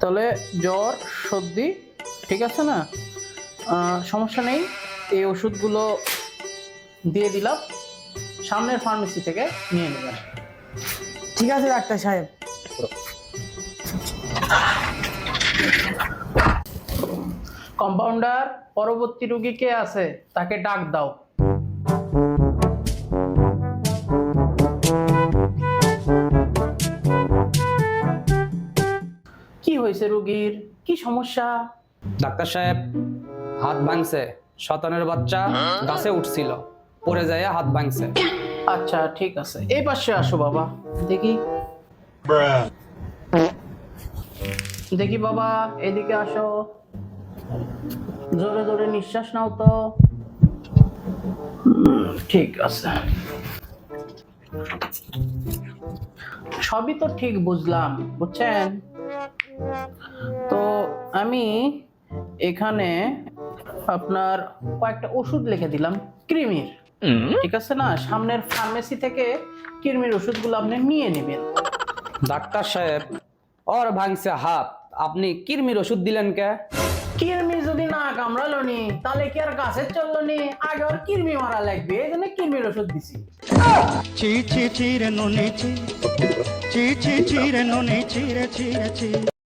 তাহলে জ্বর সর্দি ঠিক আছে না? সমস্যা নেই, এই ওষুধগুলো দিয়ে দিলাম, সামনের ফার্মেসি থেকে নিয়ে নেবেন। ঠিক আছে ডাক্তার সাহেব। কম্পাউন্ডার, পরবর্তী রোগী কে আছে তাকে ডাক দাও। কি হয়েছে রোগীর, কি সমস্যা? ডাক্তার সাহেব, হাত ভাঙছে। শতানের বাচ্চা গাছে উঠছিল, পড়ে যায় হাত ভাঙছে। আচ্ছা ঠিক আছে, এই পাশে আসো বাবা, দেখি দেখি বাবা, এদিকে আসো, জোরে জোরে নিঃশ্বাস নাও তো। ঠিক আছে, সবই তো ঠিক বুঝলাম, বুঝছেন তো। আমি এখানে আপনার কয়েকটা ওষুধ লিখে দিলাম কৃমির, ঠিক আছে না? সামনের ফার্মেসি থেকে কৃমির ওষুধগুলো আপনি নিয়ে নেবেন। ডাক্তার সাহেব, ওর ভাঙছে হাত, আপনি কৃমির ওষুধ দিলেন কে? কৃমি যদি না কামড়ালো নি তাহলে কি আর গাছের চললো নি? আগে ওর কৃমি মারা লাগবে, এই জন্য কৃমির ওষুধ দিছি। চি চি চিরে নুনি চি চি চি চিরে নুনি চিরে চিরে চি